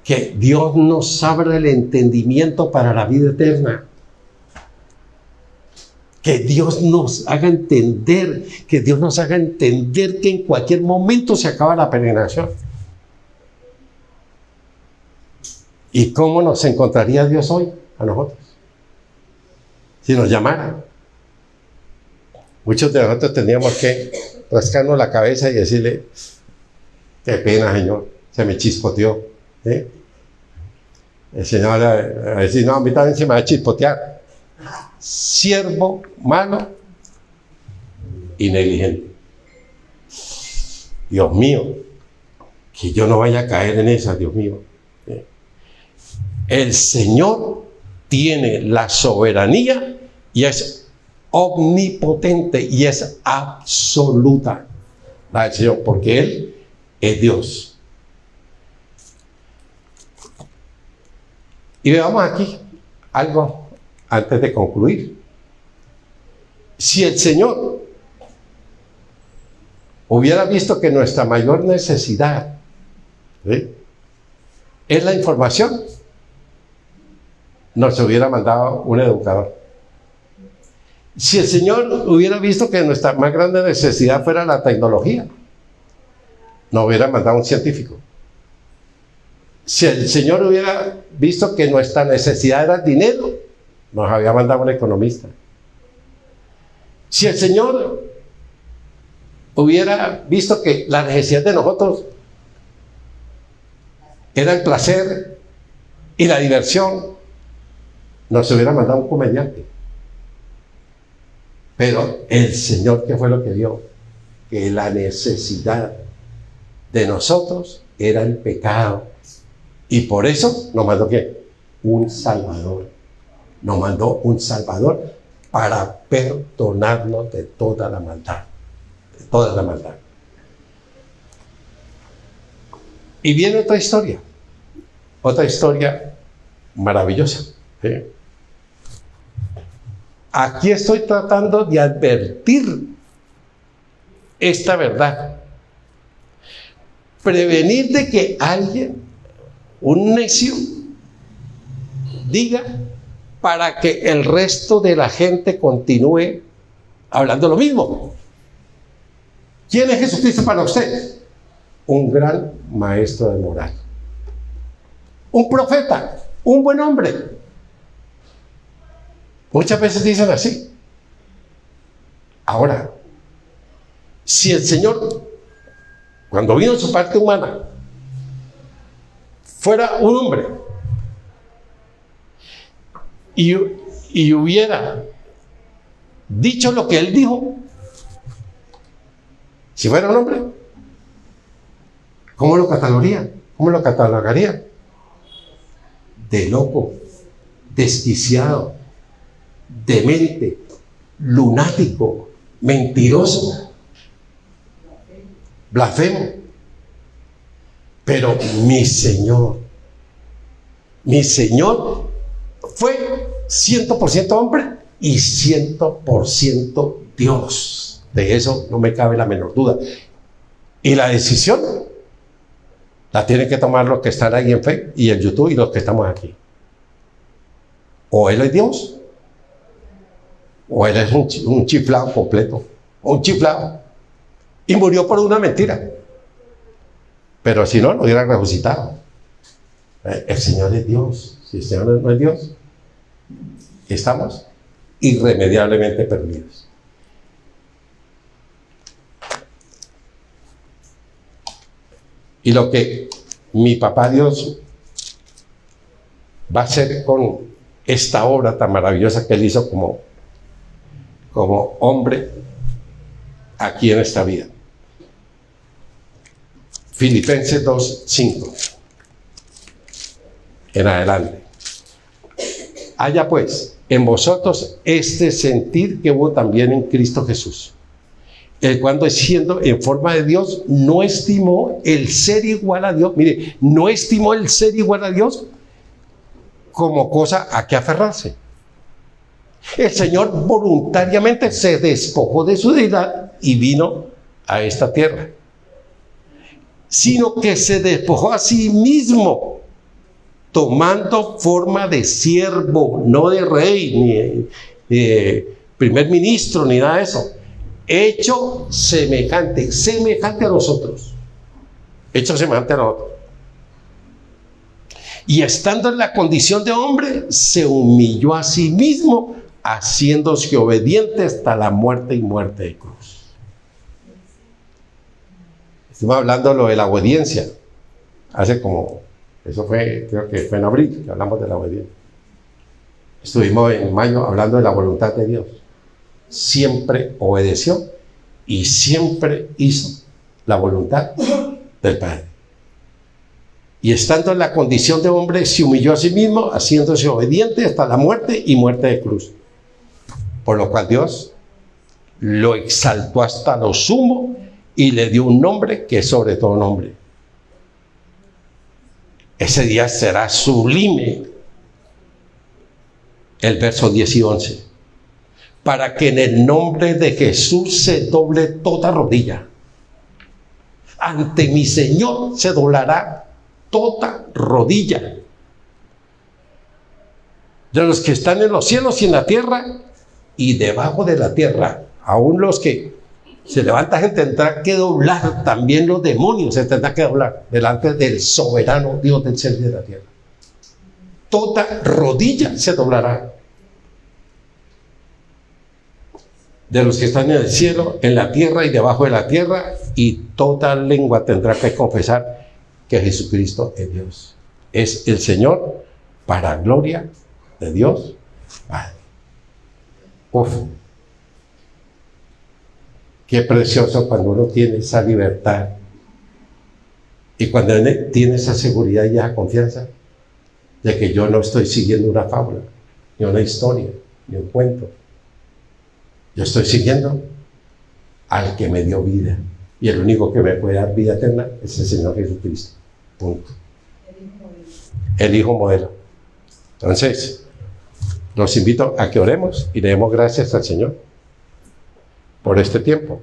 que Dios nos abra el entendimiento para la vida eterna. Que Dios nos haga entender, que en cualquier momento se acaba la peregrinación. ¿Y cómo nos encontraría Dios hoy a nosotros? Si nos llamara. Muchos de nosotros tendríamos que rascarnos la cabeza y decirle, qué pena, Señor, se me chispoteó. El Señor va a decir, no, a mí también se me va a chispotear. Siervo malo y negligente. Dios mío, que yo no vaya a caer en esa, Dios mío. El Señor tiene la soberanía y es omnipotente y es absoluta la del Señor, porque Él es Dios. Y veamos aquí algo antes de concluir. Si el Señor hubiera visto que nuestra mayor necesidad es la información, nos hubiera mandado un educador. Si el Señor hubiera visto que nuestra más grande necesidad fuera la tecnología, nos hubiera mandado un científico. Si el Señor hubiera visto que nuestra necesidad era el dinero, nos había mandado un economista. Si el Señor hubiera visto que la necesidad de nosotros era el placer y la diversión, nos hubiera mandado un comediante. Pero el Señor, ¿qué fue lo que vio? Que la necesidad de nosotros era el pecado. Y por eso nos mandó ¿qué? Un Salvador. Nos mandó un Salvador para perdonarnos de toda la maldad. De toda la maldad. Y viene otra historia maravillosa. ¿Sí? Aquí estoy tratando de advertir esta verdad. Prevenir de que alguien, un necio, diga para que el resto de la gente continúe hablando lo mismo. ¿Quién es Jesucristo para usted? Un gran maestro de moral. Un profeta, un buen hombre. Muchas veces dicen así. Ahora, si el Señor, cuando vino en su parte humana, fuera un hombre y hubiera dicho lo que Él dijo, si fuera un hombre, ¿cómo lo catalogaría? ¿Cómo lo catalogaría? De loco, desquiciado, demente, lunático, mentiroso, blasfemo. Pero mi Señor fue 100% hombre y 100% Dios. De eso no me cabe la menor duda. Y la decisión la tienen que tomar los que están ahí en fe y en YouTube y los que estamos aquí. O Él es Dios, o Él es un chiflado completo, o un chiflado. Y murió por una mentira. Pero si no, lo hubiera resucitado. El Señor es Dios. Si el Señor no es Dios, estamos irremediablemente perdidos. Y lo que mi papá Dios va a hacer con esta obra tan maravillosa que Él hizo como hombre aquí en esta vida. Filipenses 2:5 en adelante. Haya pues en vosotros este sentir que hubo también en Cristo Jesús, el cual siendo en forma de Dios no estimó el ser igual a Dios. Mire, no estimó el ser igual a Dios como cosa a que aferrarse. El Señor voluntariamente se despojó de su deidad y vino a esta tierra, sino que se despojó a sí mismo, tomando forma de siervo, no de rey, ni primer ministro, ni nada de eso. Hecho semejante a nosotros. Hecho semejante a nosotros. Y estando en la condición de hombre, se humilló a sí mismo, haciéndose obediente hasta la muerte y muerte de cruz. Estamos hablando de lo de la obediencia. Creo que fue en abril que hablamos de la obediencia. Estuvimos en mayo hablando de la voluntad de Dios. Siempre obedeció y siempre hizo la voluntad del Padre. Y estando en la condición de hombre, se humilló a sí mismo, haciéndose obediente hasta la muerte y muerte de cruz. Por lo cual Dios lo exaltó hasta lo sumo y le dio un nombre que es sobre todo nombre. Ese día será sublime. El verso 10 y 11. Para que en el nombre de Jesús se doble toda rodilla. Ante mi Señor se doblará toda rodilla. De los que están en los cielos y en la tierra y debajo de la tierra. Aún los que se levantan tendrán que doblar, también los demonios se tendrán que doblar delante del soberano Dios del cielo y de la tierra. Toda rodilla se doblará. De los que están en el cielo, en la tierra y debajo de la tierra, y toda lengua tendrá que confesar que Jesucristo es Dios. Es el Señor para gloria de Dios Padre. Uf, qué precioso cuando uno tiene esa libertad y cuando tiene esa seguridad y esa confianza de que yo no estoy siguiendo una fábula, ni una historia, ni un cuento. Yo estoy siguiendo al que me dio vida. Y el único que me puede dar vida eterna es el Señor Jesucristo. Punto. El Hijo modelo. Entonces, los invito a que oremos y le demos gracias al Señor por este tiempo.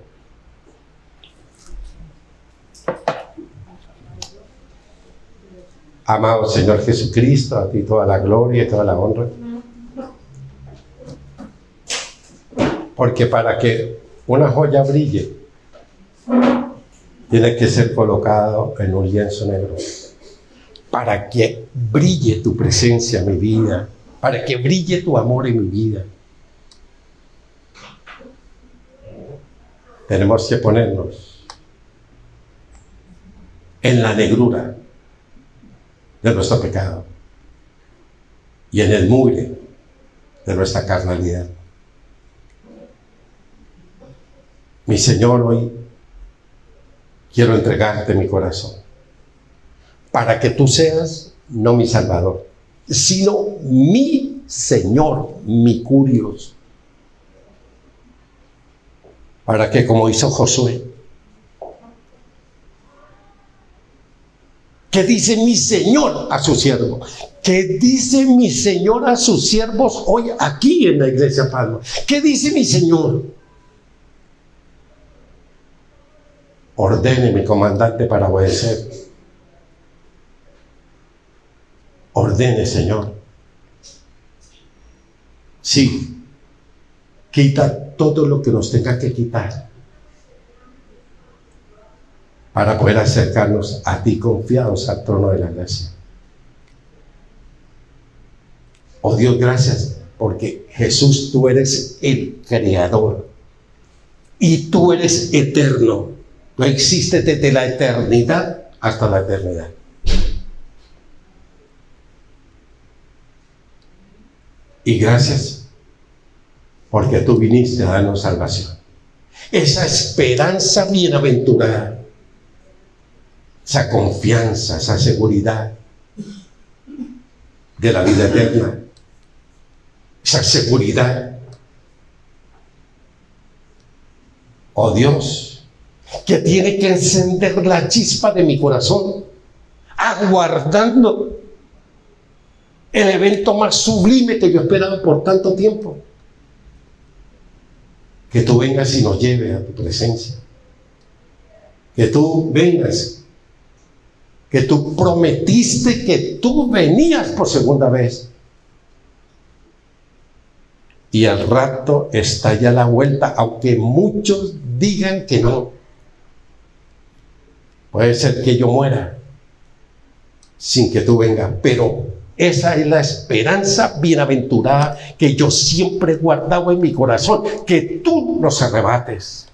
Amado Señor Jesucristo, a ti toda la gloria y toda la honra. Porque para que una joya brille, tiene que ser colocado en un lienzo negro. Para que brille tu presencia en mi vida, para que brille tu amor en mi vida, tenemos que ponernos en la negrura de nuestro pecado y en el mugre de nuestra carnalidad. Mi Señor, hoy quiero entregarte mi corazón para que tú seas no mi Salvador, sino mi Señor, mi Curios. Para que, como hizo Josué, ¿qué dice mi Señor a su siervo? ¿Qué dice mi Señor a sus siervos hoy aquí en la Iglesia Palma? ¿Qué dice mi Señor? Ordene mi comandante para obedecer. Ordene, Señor. Sí, quita todo lo que nos tenga que quitar para poder acercarnos a ti confiados al trono de la gracia. Oh Dios, gracias, porque Jesús, tú eres el Creador y tú eres eterno. Tú existes desde la eternidad hasta la eternidad. Y gracias porque tú viniste a darnos salvación. Esa esperanza bienaventurada, esa confianza, esa seguridad de la vida eterna, esa seguridad, oh Dios, que tiene que encender la chispa de mi corazón, aguardando el evento más sublime que yo he esperado por tanto tiempo. Que tú vengas y nos lleves a tu presencia. Que tú vengas. Que tú prometiste que tú venías por segunda vez. Y al rato está ya la vuelta, aunque muchos digan que no. Puede ser que yo muera sin que tú vengas, pero esa es la esperanza bienaventurada que yo siempre he guardado en mi corazón, que tú nos arrebates,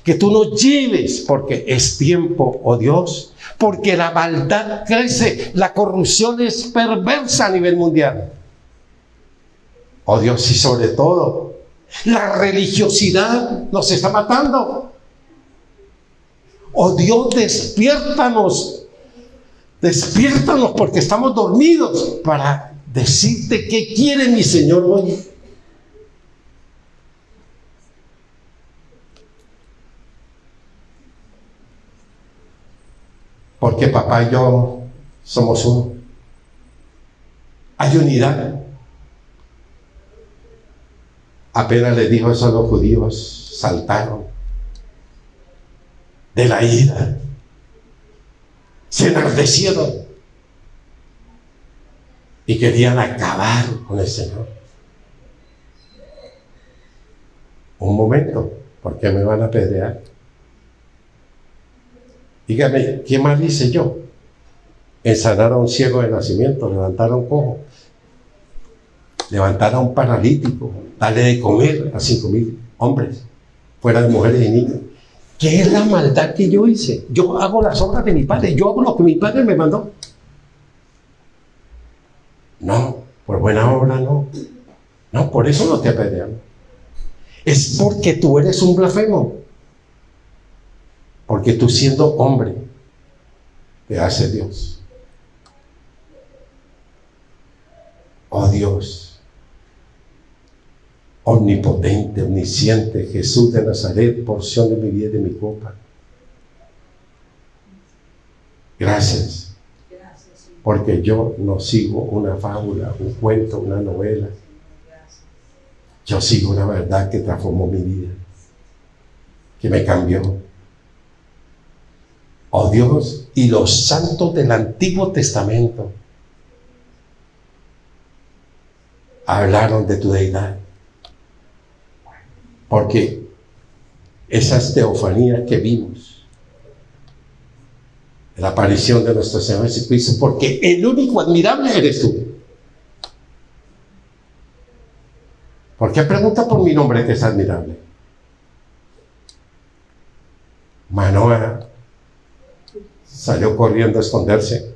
que tú nos lleves, porque es tiempo, oh Dios, porque la maldad crece, la corrupción es perversa a nivel mundial. Oh Dios, y sobre todo, la religiosidad nos está matando. Oh Dios, despiértanos. Despiértanos porque estamos dormidos para decirte qué quiere mi Señor hoy. Porque papá y yo somos uno. Hay unidad. Apenas les dijo eso a los judíos, saltaron de la ira. Se enardecieron y querían acabar con el Señor. Un momento, ¿por qué me van a apedrear? Dígame, ¿qué más hice yo? En sanar a un ciego de nacimiento, levantar a un cojo, levantar a un paralítico, darle de comer a 5,000 hombres, fuera de mujeres y niños. ¿Qué es la maldad que yo hice? Yo hago las obras de mi Padre, yo hago lo que mi Padre me mandó. No, por buena obra no. No, por eso no te apedreamos. Es porque tú eres un blasfemo. Porque tú siendo hombre, te hace Dios. Oh Dios, omnipotente, omnisciente, Jesús de Nazaret, porción de mi vida y de mi copa. Gracias, porque yo no sigo una fábula, un cuento, una novela. Yo sigo una verdad que transformó mi vida, que me cambió. Oh Dios, y los santos del Antiguo Testamento hablaron de tu deidad, porque esas teofanías que vimos, la aparición de nuestro Señor Jesucristo, porque el único admirable eres tú. ¿Por qué pregunta por mi nombre que es admirable? Manoah salió corriendo a esconderse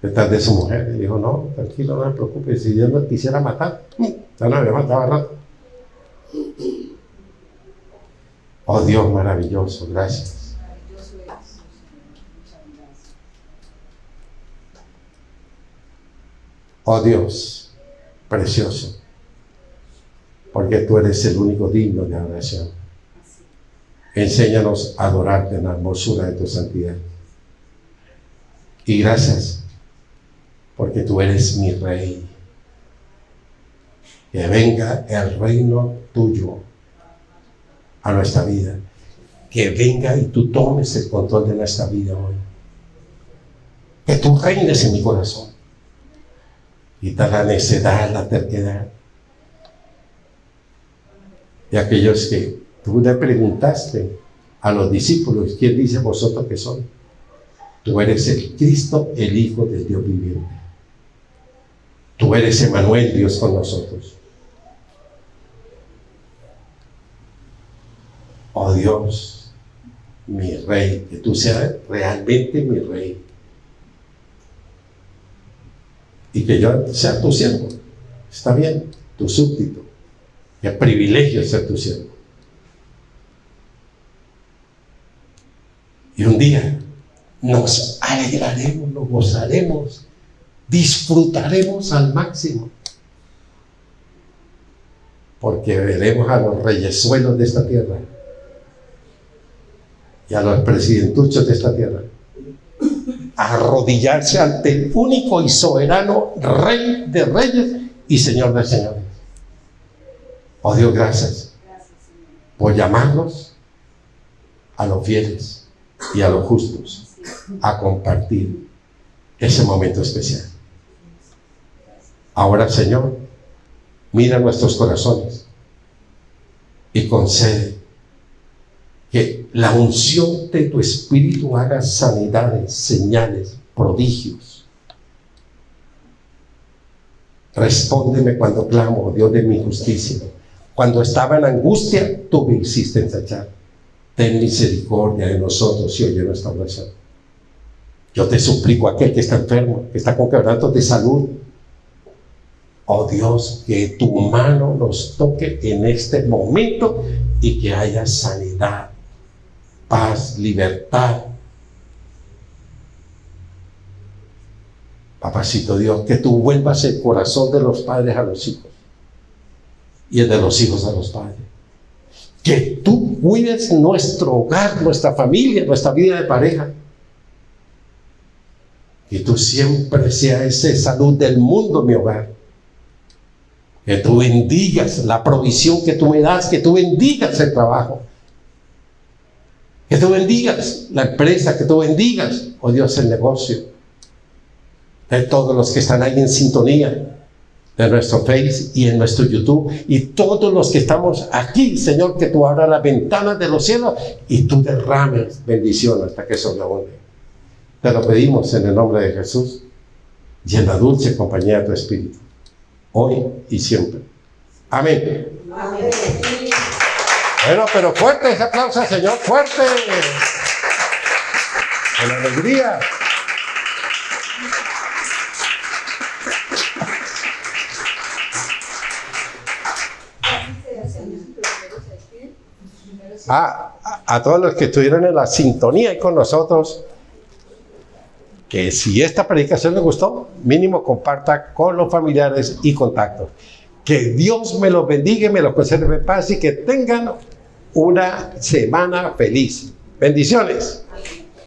detrás de su mujer y dijo: no, tranquilo, no me preocupes, si Dios no quisiera matar, ya no había matado a rato. Oh Dios maravilloso, gracias. Oh Dios precioso, porque tú eres el único digno de adoración. Enséñanos a adorarte en la hermosura de tu santidad. Y gracias, porque tú eres mi Rey. Que venga el reino tuyo a nuestra vida. Que venga y tú tomes el control de nuestra vida hoy. Que tú reines en mi corazón. Quita la necedad, la terquedad. Y aquellos que tú le preguntaste a los discípulos: ¿quién dice vosotros que son? Tú eres el Cristo, el Hijo del Dios viviente. Tú eres Emmanuel, Dios con nosotros. Oh Dios, mi Rey, que tú seas realmente mi Rey. Y que yo sea tu siervo. Está bien, tu súbdito. Qué privilegio ser tu siervo. Y un día nos alegraremos, nos gozaremos, disfrutaremos al máximo. Porque veremos a los reyesuelos de esta tierra y a los presidentuchos de esta tierra arrodillarse ante el único y soberano Rey de reyes y Señor de señores. Oh Dios, gracias por llamarnos a los fieles y a los justos a compartir ese momento especial. Ahora, Señor, mira nuestros corazones y concede que la unción de tu Espíritu haga sanidades, señales, prodigios. Respóndeme cuando clamo, Dios de mi justicia. Cuando estaba en angustia, tú me hiciste ensayar. Ten misericordia de nosotros y oye nuestra oración. Yo te suplico a aquel que está enfermo, que está con quebrantos de salud. Oh Dios, que tu mano nos toque en este momento y que haya sanidad, paz, libertad. Papacito Dios, que tú vuelvas el corazón de los padres a los hijos y el de los hijos a los padres. Que tú cuides nuestro hogar, nuestra familia, nuestra vida de pareja. Que tú siempre seas esa salud del mundo en mi hogar. Que tú bendigas la provisión que tú me das, que tú bendigas el trabajo, que tú bendigas la empresa, que tú bendigas, oh Dios, el negocio de todos los que están ahí en sintonía de nuestro Face y en nuestro YouTube, y todos los que estamos aquí, Señor, que tú abras las ventanas de los cielos y tú derrames bendición hasta que sobreabunde. Te lo pedimos en el nombre de Jesús y en la dulce compañía de tu Espíritu, hoy y siempre. Amén. Amén. Bueno, pero fuerte ese aplauso, Señor, fuerte. Con alegría. A todos los que estuvieron en la sintonía y con nosotros, que si esta predicación les gustó, mínimo comparta con los familiares y contactos. Que Dios me los bendiga y me los conserve en paz y que tengan una semana feliz. Bendiciones.